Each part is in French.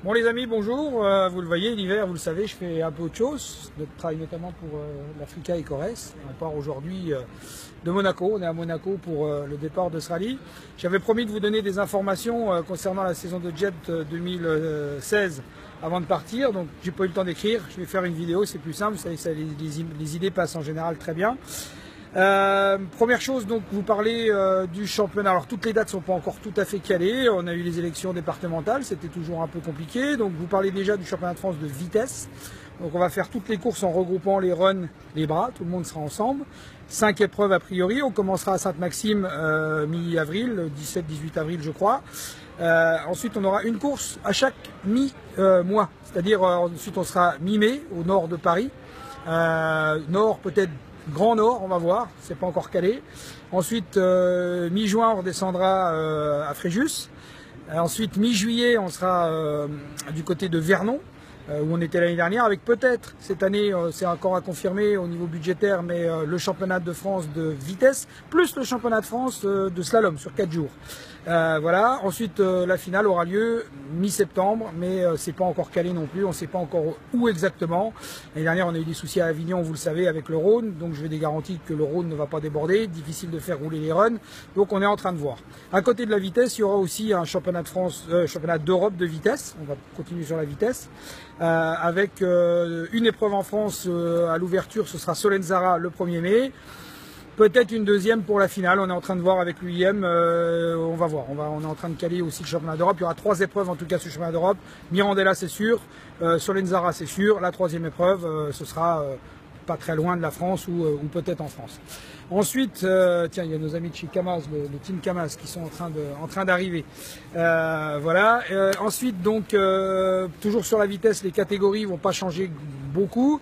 Bon les amis, bonjour. Vous le voyez, l'hiver, vous le savez, je fais un peu autre chose. Je travaille notamment pour l'Africa Ecores. On part aujourd'hui de Monaco. On est à Monaco pour le départ de ce rallye. J'avais promis de vous donner des informations concernant la saison de Jet 2016 avant de partir. Donc j'ai pas eu le temps d'écrire. Je vais faire une vidéo, c'est plus simple. Vous savez que les idées passent en général très bien. Première chose, donc vous parlez du championnat. Alors toutes les dates sont pas encore tout à fait calées. On a eu les élections départementales, c'était toujours un peu compliqué. Donc vous parlez déjà du championnat de France de vitesse. Donc on va faire toutes les courses en regroupant les runs, les bras. Tout le monde sera ensemble. 5 épreuves a priori. On commencera à Sainte-Maxime mi-avril, le 17-18 avril je crois. Ensuite on aura une course à chaque mi-mois. C'est-à-dire ensuite on sera mi-mai au nord de Paris. Nord peut-être Grand Nord, on va voir, c'est pas encore calé. Ensuite, mi-juin, on redescendra à Fréjus. Ensuite, mi-juillet, on sera du côté de Vernon, où on était l'année dernière, avec peut-être, cette année, c'est encore à confirmer au niveau budgétaire, mais le championnat de France de vitesse, plus le championnat de France de slalom sur 4 jours. Voilà. Ensuite, la finale aura lieu mi-septembre, mais c'est pas encore calé non plus. On ne sait pas encore où exactement. L'année dernière, on a eu des soucis à Avignon, vous le savez, avec le Rhône. Donc, je vais des garanties que le Rhône ne va pas déborder. Difficile de faire rouler les runs. Donc, on est en train de voir. À côté de la vitesse, il y aura aussi un championnat de France, championnat d'Europe de vitesse. On va continuer sur la vitesse. Avec une épreuve en France à l'ouverture, ce sera Solenzara le 1er mai. Peut-être une deuxième pour la finale, on est en train de voir avec l'UIM, on va voir, on est en train de caler aussi le championnat d'Europe, il y aura 3 épreuves en tout cas sur le championnat d'Europe, Mirandella c'est sûr, Solenzara c'est sûr, la 3e épreuve ce sera pas très loin de la France ou peut-être en France. Ensuite, tiens, il y a nos amis de chez Kamaz, le team Kamaz qui sont en train d'arriver. Voilà. Ensuite, donc, toujours sur la vitesse, les catégories vont pas changer beaucoup.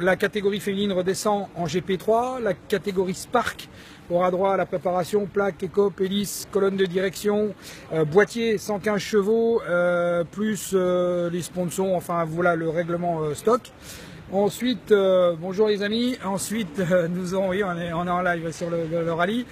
La catégorie féminine redescend en GP3. La catégorie Spark aura droit à la préparation, plaque, écope, hélice, colonne de direction, boîtier 115 chevaux, plus les sponsors, enfin voilà le règlement stock. Ensuite, bonjour les amis. Ensuite, nous aurons, oui, on est en live sur le rallye.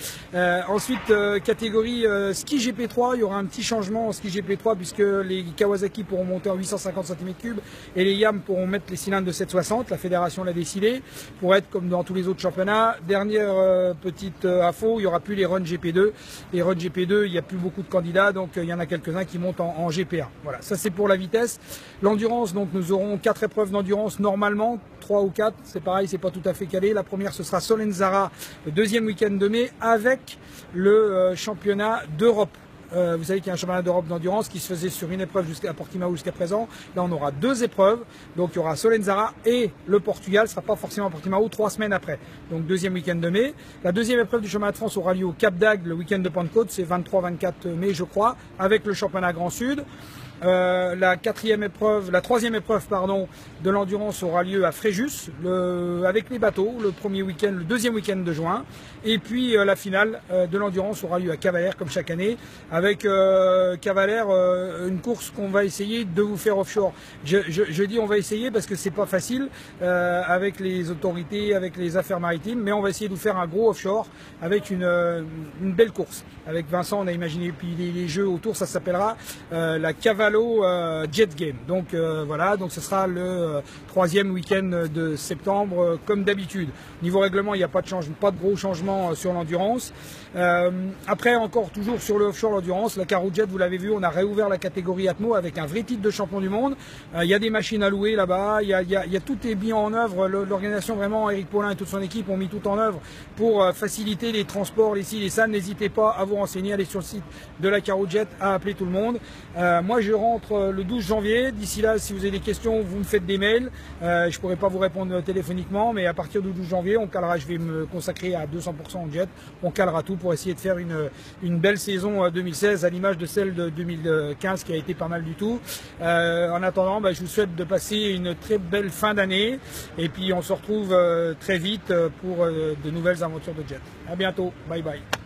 Ensuite, catégorie ski GP3, il y aura un petit changement en ski GP3 puisque les Kawasaki pourront monter en 850 cm3 et les Yam pourront mettre les cylindres de 760. La fédération l'a décidé pour être comme dans tous les autres championnats. Dernière petite info, il n'y aura plus les runs GP2. Les runs GP2, il n'y a plus beaucoup de candidats, donc il y en a quelques-uns qui montent en GP1. Voilà, ça c'est pour la vitesse. L'endurance, donc nous aurons 4 épreuves d'endurance normalement. 3 ou 4, c'est pareil, c'est pas tout à fait calé. La première, ce sera Solenzara, le 2e week-end de mai, avec le championnat d'Europe. Vous savez qu'il y a un championnat d'Europe d'endurance qui se faisait sur une épreuve jusqu'à Portimao jusqu'à présent. Là, on aura 2 épreuves. Donc, il y aura Solenzara et le Portugal. Ce ne sera pas forcément Portimao 3 semaines après. Donc, 2e week-end de mai. La 2e épreuve du championnat de France aura lieu au Cap d'Agde le week-end de Pentecôte. C'est 23-24 mai, je crois, avec le championnat Grand Sud. La 3e épreuve de l'endurance aura lieu à Fréjus avec les bateaux le 2e week-end de juin, et puis la finale de l'endurance aura lieu à Cavalère comme chaque année avec Cavalère, une course qu'on va essayer de vous faire offshore. Je dis on va essayer parce que c'est pas facile avec les autorités, avec les affaires maritimes, mais on va essayer de vous faire un gros offshore avec une belle course. Avec Vincent, on a imaginé, puis les jeux autour, ça s'appellera la Cavallo Jet Game. Donc voilà, donc ce sera le 3e week-end de septembre comme d'habitude. Niveau règlement, il n'y a pas de gros changements sur l'endurance. Après, encore toujours sur le offshore l'endurance, la Carro Jet, vous l'avez vu, on a réouvert la catégorie Atmo avec un vrai titre de champion du monde. Il y a des machines à louer là-bas, il y a tout est mis en œuvre. L'organisation vraiment, Eric Paulin et toute son équipe ont mis tout en œuvre pour faciliter les transports, les ci, les ça. N'hésitez pas à vous renseigner, allez sur le site de la Carro Jet, à appeler tout le monde. Moi, je rentre le 12 janvier. D'ici là, si vous avez des questions, vous me faites des mails. Je ne pourrai pas vous répondre téléphoniquement, mais à partir du 12 janvier, on calera. Je vais me consacrer à 200% au jet. On calera tout pour essayer de faire une belle saison 2016 à l'image de celle de 2015 qui a été pas mal du tout. En attendant, je vous souhaite de passer une très belle fin d'année et puis on se retrouve très vite pour de nouvelles aventures de jet. À bientôt. Bye bye.